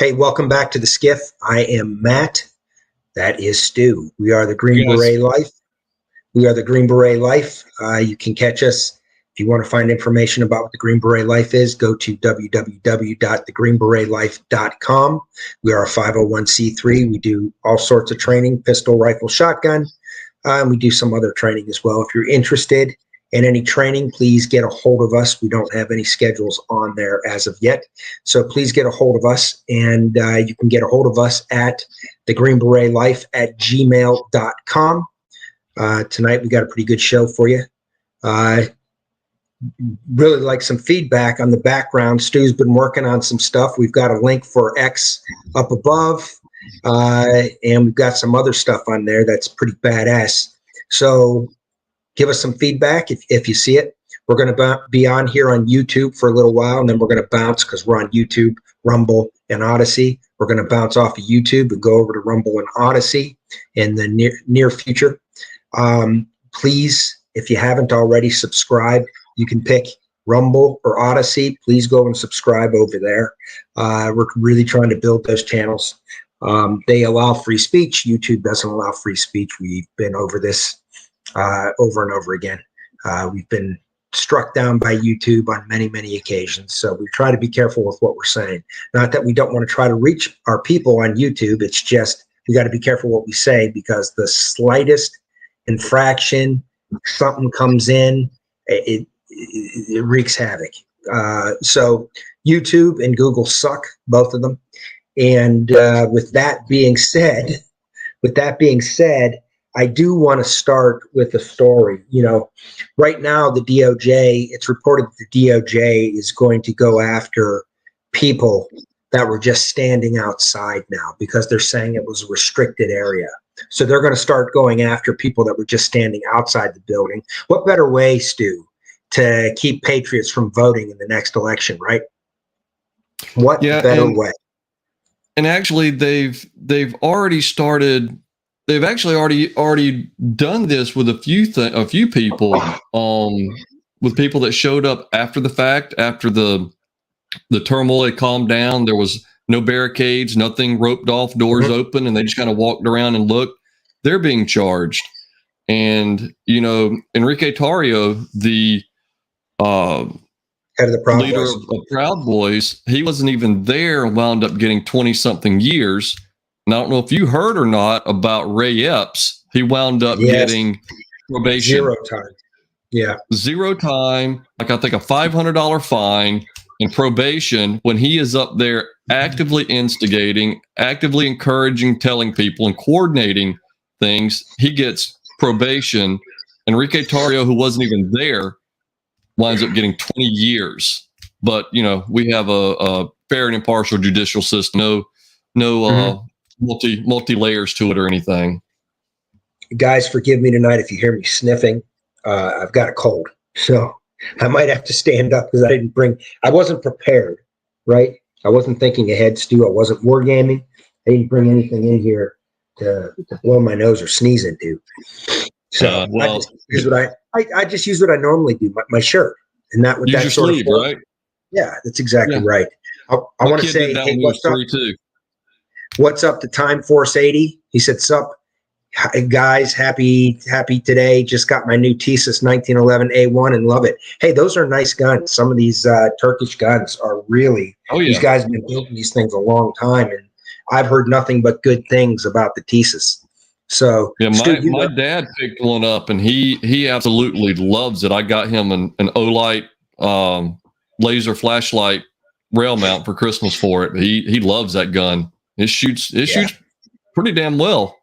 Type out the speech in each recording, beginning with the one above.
Hey, welcome back to the SCIF. I am Matt. That is Stu. We are the Green Beret Life. We are the Green Beret Life. You can catch us. If you want to find information about what the Green Beret Life is, go to www.TheGreenBeretLife.com. We are a 501c3. We do all sorts of training, pistol, rifle, shotgun. And we do some other training as well. If you're interested in any training, please get a hold of us. We don't have any schedules on there as of yet. So please get a hold of us. And you can get a hold of us at TheGreenBeretLife@gmail.com. Tonight, we got a pretty good show for you. Really like some feedback on the background. Stu's been working on some stuff. We've got a link for X up above, and we've got some other stuff on there that's pretty badass. So give us some feedback if you see it. We're going to be on here on YouTube for a little while, and then we're going to bounce because we're on YouTube, Rumble, and Odysee. We're going to bounce off of YouTube and go over to Rumble and Odysee in the near future. Please, if you haven't already subscribed, you can pick Rumble or Odysee. Please go and subscribe over there. We're really trying to build those channels. They allow free speech. YouTube doesn't allow free speech. We've been over this over and over again. We've been struck down by YouTube on many, many occasions. So we try to be careful with what we're saying. Not that we don't want to try to reach our people on YouTube. It's just we got to be careful what we say, because the slightest infraction, something comes in, it wreaks havoc. So YouTube and Google suck, both of them. And with that being said, I do want to start with a story. You know, right now the DOJ, it's reported that the DOJ is going to go after people that were just standing outside now, because they're saying it was a restricted area. So they're going to start going after people that were just standing outside the building. What better way, Stu, to keep patriots from voting in the next election, right? What better way? And actually, they've already started. They've actually already done this with a few people, with people that showed up after the fact, after the turmoil had calmed down. There was no barricades, nothing roped off, doors open, and they just kind of walked around and looked. They're being charged. And, you know, Enrique Tarrio, the head of the Proud leader Boys. of Proud Boys, he wasn't even there and wound up getting 20-something years. And I don't know if you heard or not about Ray Epps. He wound up getting probation. 0 time. Yeah. 0 time, like I think a $500 fine, and probation when he is up there actively instigating, actively encouraging, telling people and coordinating things. He gets probation. Enrique Tarrio, who wasn't even there, winds up getting 20 years. But, you know, we have a fair and impartial judicial system. No multi layers to it or anything. Guys, forgive me tonight if you hear me sniffing. I've got a cold, so I might have to stand up because I wasn't prepared, right? I wasn't thinking ahead, Stu. I wasn't wargaming. I didn't bring anything in here to blow my nose or sneeze into. So I just use what I normally do, my shirt, and that with use that your sort sleeve, of right? Yeah, that's exactly right. I want to say, hey, what's up to Time Force 80? He said, "Sup, guys, happy today. Just got my new Thesis 1911 A1 and love it." Hey, those are nice guns. Some of these Turkish guns are really. These guys have been building these things a long time, and I've heard nothing but good things about the Thesis. So yeah, my dad picked one up, and he absolutely loves it. I got him an Olight laser flashlight rail mount for Christmas for it. He loves that gun. It shoots pretty damn well.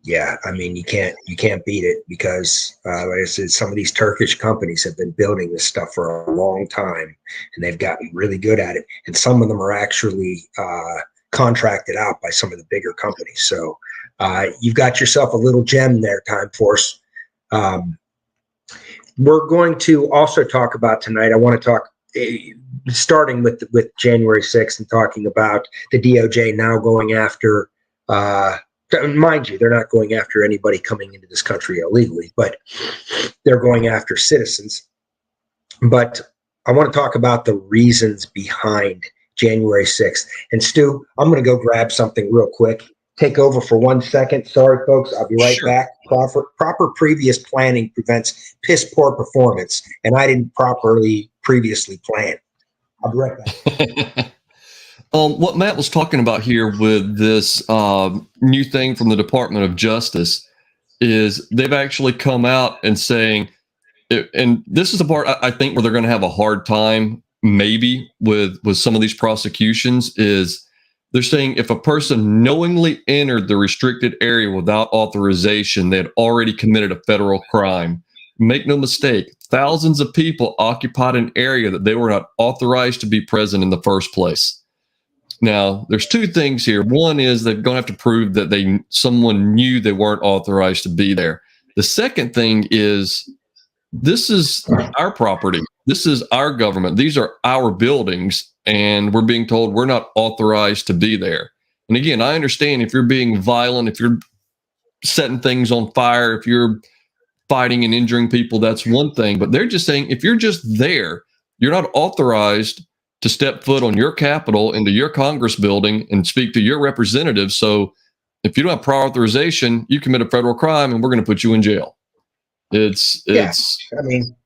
Yeah, I mean, you can't beat it, because like I said, some of these Turkish companies have been building this stuff for a long time, and they've gotten really good at it. And some of them are actually contracted out by some of the bigger companies. So you've got yourself a little gem there, Time Force. We're going to also talk about tonight. I want to talk starting with January 6th and talking about the DOJ now going after. Mind you, they're not going after anybody coming into this country illegally, but they're going after citizens. But I want to talk about the reasons behind January 6th. And Stu, I'm going to go grab something real quick. Take over for 1 second. Sorry, folks. I'll be right Sure. back. Proper previous planning prevents piss poor performance, and I didn't properly previously plan. I'll be right back. What Matt was talking about here with this new thing from the Department of Justice is they've actually come out and saying, and this is the part I think where they're going to have a hard time maybe with some of these prosecutions, is they're saying if a person knowingly entered the restricted area without authorization, they had already committed a federal crime. Make no mistake, thousands of people occupied an area that they were not authorized to be present in the first place. Now, there's two things here. One is they're going to have to prove that someone knew they weren't authorized to be there. The second thing is this is our property. This is our government. These are our buildings, and we're being told we're not authorized to be there. And again, I understand if you're being violent, if you're setting things on fire, if you're fighting and injuring people, that's one thing. But they're just saying if you're just there, you're not authorized to step foot on your Capitol, into your Congress building, and speak to your representatives. So if you don't have prior authorization, you commit a federal crime, and we're going to put you in jail. It's. I mean,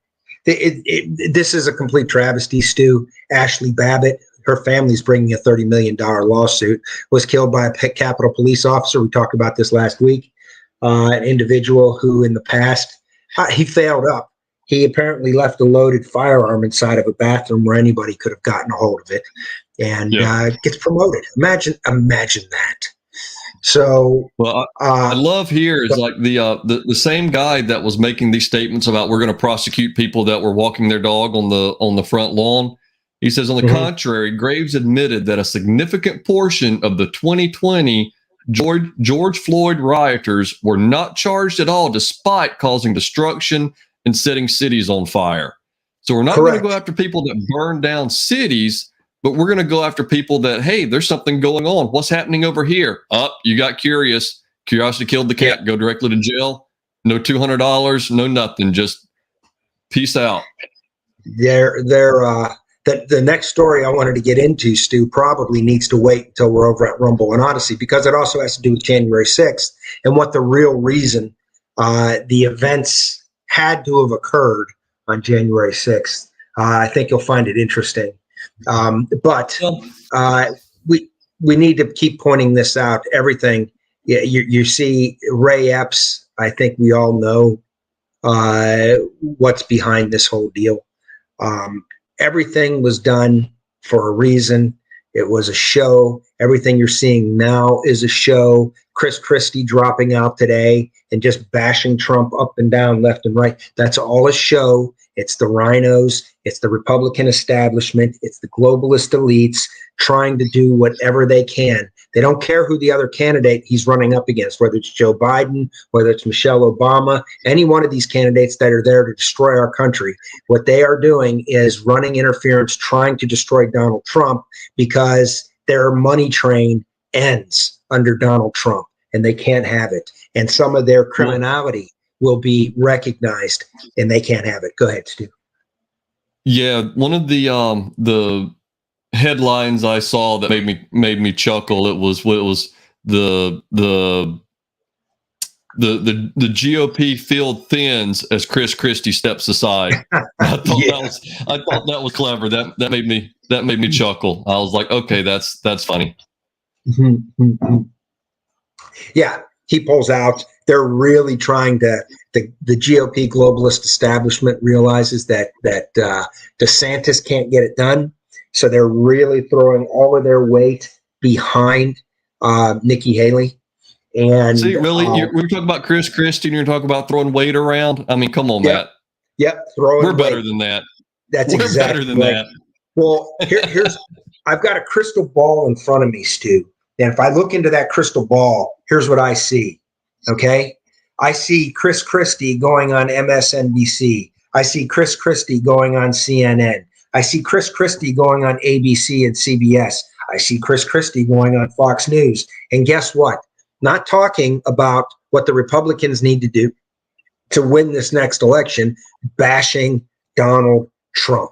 this is a complete travesty, Stu. Ashley Babbitt, her family's bringing a $30 million lawsuit, was killed by a Capitol police officer. We talked about this last week. An individual who in the past, he failed up. He apparently left a loaded firearm inside of a bathroom where anybody could have gotten a hold of it, and gets promoted. Imagine that. So, well, I love here is like the same guy that was making these statements about we're going to prosecute people that were walking their dog on the front lawn. He says, on the contrary, Graves admitted that a significant portion of the 2020 George Floyd rioters were not charged at all, despite causing destruction and setting cities on fire. So we're not going to go after people that burn down cities, but we're going to go after people that, hey, there's something going on. What's happening over here? You got curious. Curiosity killed the cat. Go directly to jail. No $200, no nothing. Just peace out. The next story I wanted to get into, Stu, probably needs to wait until we're over at Rumble and Odysee, because it also has to do with January 6th and what the real reason the events had to have occurred on January 6th. I think you'll find it interesting. But we need to keep pointing this out. Everything you see, Ray Epps, I think we all know what's behind this whole deal. Everything was done for a reason. It was a show. Everything you're seeing now is a show. Chris Christie dropping out today and just bashing Trump up and down, left and right. That's all a show. It's the rhinos. It's the Republican establishment. It's the globalist elites trying to do whatever they can. They don't care who the other candidate he's running up against, whether it's Joe Biden, whether it's Michelle Obama, any one of these candidates that are there to destroy our country. What they are doing is running interference, trying to destroy Donald Trump, because their money train ends under Donald Trump, and they can't have it. And some of their criminality will be recognized, and they can't have it. Go ahead, Stu. Yeah, one of the headlines I saw that made me chuckle. It was the GOP field thins as Chris Christie steps aside. I thought that was clever. That made me chuckle. I was like, okay, that's funny. Yeah, he pulls out. They're really trying to. The GOP globalist establishment realizes that DeSantis can't get it done, so they're really throwing all of their weight behind Nikki Haley. And see, really, we're talking about Chris Christie, and you're talking about throwing weight around. I mean, come on, Matt. Yep, throwing. We're better than that. We're exactly better than that. Well, here's I've got a crystal ball in front of me, Stu. And if I look into that crystal ball, here's what I see. Okay. I see Chris Christie going on MSNBC. I see Chris Christie going on CNN. I see Chris Christie going on ABC and CBS. I see Chris Christie going on Fox News. And guess what? Not talking about what the Republicans need to do to win this next election, bashing Donald Trump.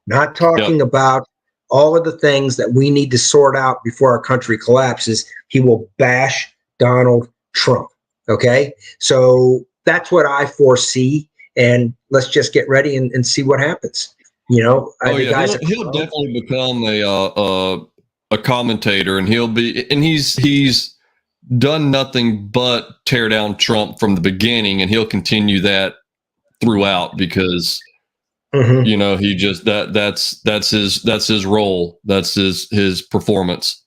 Not talking about all of the things that we need to sort out before our country collapses, he will bash Donald Trump. Okay. So that's what I foresee. And let's just get ready and see what happens. You know, he'll definitely become a commentator, and he's done nothing but tear down Trump from the beginning, and he'll continue that throughout because you know, he just that's his role, that's his performance.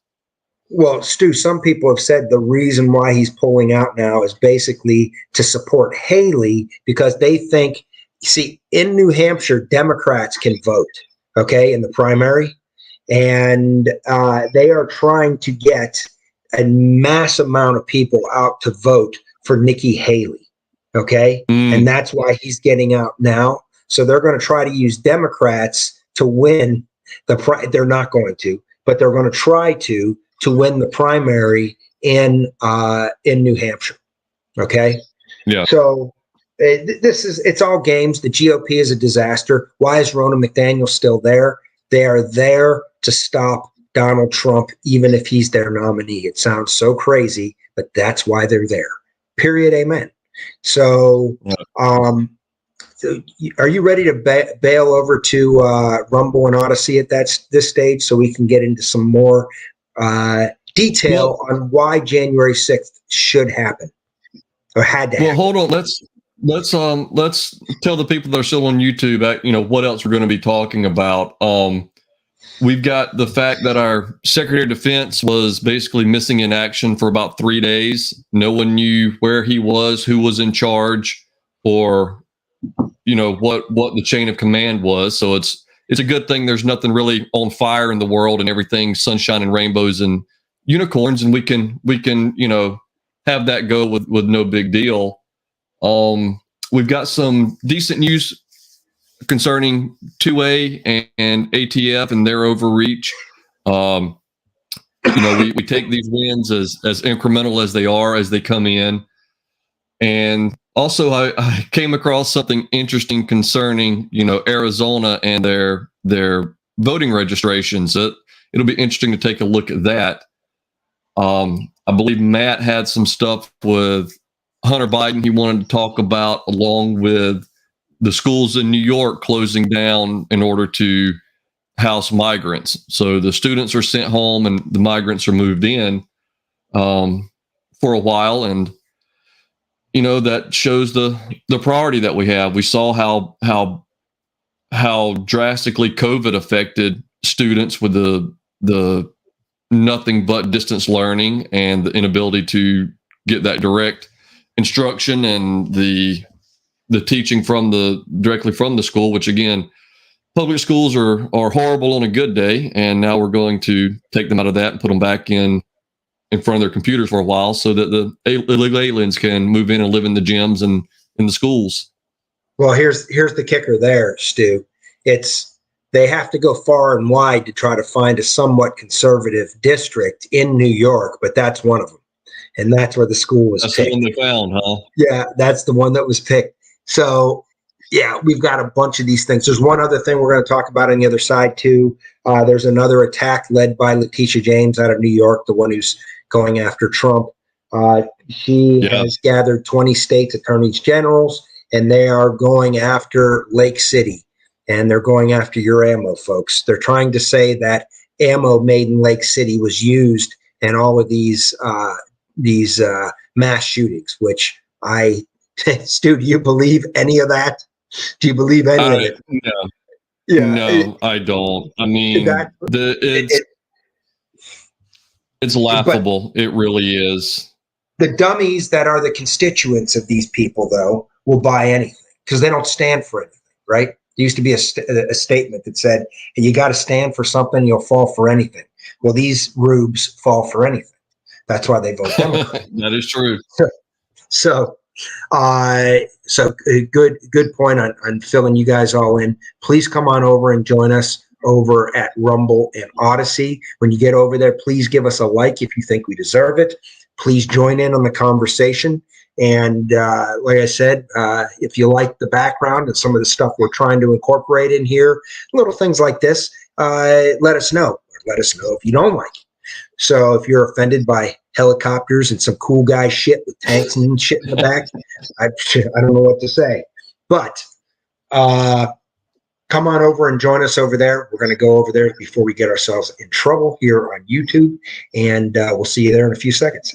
Well, Stu, some people have said the reason why he's pulling out now is basically to support Haley because they think, see, in New Hampshire, Democrats can vote, okay, in the primary, and they are trying to get a mass amount of people out to vote for Nikki Haley, okay, and that's why he's getting out now. So they're going to try to use Democrats to win they're not going to, but they're going to try to win the primary in New Hampshire. Okay. Yeah. So it's all games. The GOP is a disaster. Why is Ronna McDaniel still there? They are there to stop Donald Trump, even if he's their nominee. It sounds so crazy, but that's why they're there. Period. Amen. So, are you ready to bail over to Rumble and Odysee at this stage so we can get into some more detail on why January 6th should happen or had to happen? Well, hold on. Let's tell the people that are still on YouTube, you know, what else we're going to be talking about. We've got the fact that our Secretary of Defense was basically missing in action for about 3 days. No one knew where he was, who was in charge, or you know what the chain of command was. So it's a good thing there's nothing really on fire in the world and everything sunshine and rainbows and unicorns, and we can you know have that go with no big deal. We've got some decent news concerning 2A and ATF and their overreach. You know, we take these wins as incremental as they are as they come in. And also, I came across something interesting concerning, you know, Arizona and their voting registrations. It'll be interesting to take a look at that. I believe Matt had some stuff with Hunter Biden he wanted to talk about, along with the schools in New York closing down in order to house migrants. So the students are sent home and the migrants are moved in for a while. And you know, that shows the priority that we have. We saw how drastically COVID affected students with the nothing but distance learning and the inability to get that direct instruction and the teaching directly from the school, which again, public schools are horrible on a good day. And now we're going to take them out of that and put them back in front of their computers for a while so that the illegal aliens can move in and live in the gyms and in the schools. Well, here's the kicker there, Stu. They have to go far and wide to try to find a somewhat conservative district in New York, but that's one of them. And that's where the school was picked. That's the one they found, huh? Yeah, that's the one that was picked. So, yeah, we've got a bunch of these things. There's one other thing we're going to talk about on the other side, too. There's another attack led by Letitia James out of New York, the one who's going after Trump. She has gathered 20 states attorneys generals, and they are going after Lake City, and they're going after your ammo, folks. They're trying to say that ammo made in Lake City was used in all of these mass shootings, which Stu, do you believe any of that? Do you believe any of it? No. Yeah, no, I don't. I mean, it's laughable. It really is. The dummies that are the constituents of these people, though, will buy anything because they don't stand for anything, right? There used to be a statement that said, hey, you got to stand for something, you'll fall for anything. Well, these rubes fall for anything. That's why they vote Democrat. That is true. So good point on filling you guys all in. Please come on over and join us over at Rumble and Odysee. When you get over there, please give us a like if you think we deserve it. Please join in on the conversation. And like I said, if you like the background and some of the stuff we're trying to incorporate in here, little things like this, let us know. Let us know if you don't like it. So if you're offended by helicopters and some cool guy shit with tanks and shit in the back, I don't know what to say. But come on over and join us over there. We're going to go over there before we get ourselves in trouble here on YouTube, and we'll see you there in a few seconds.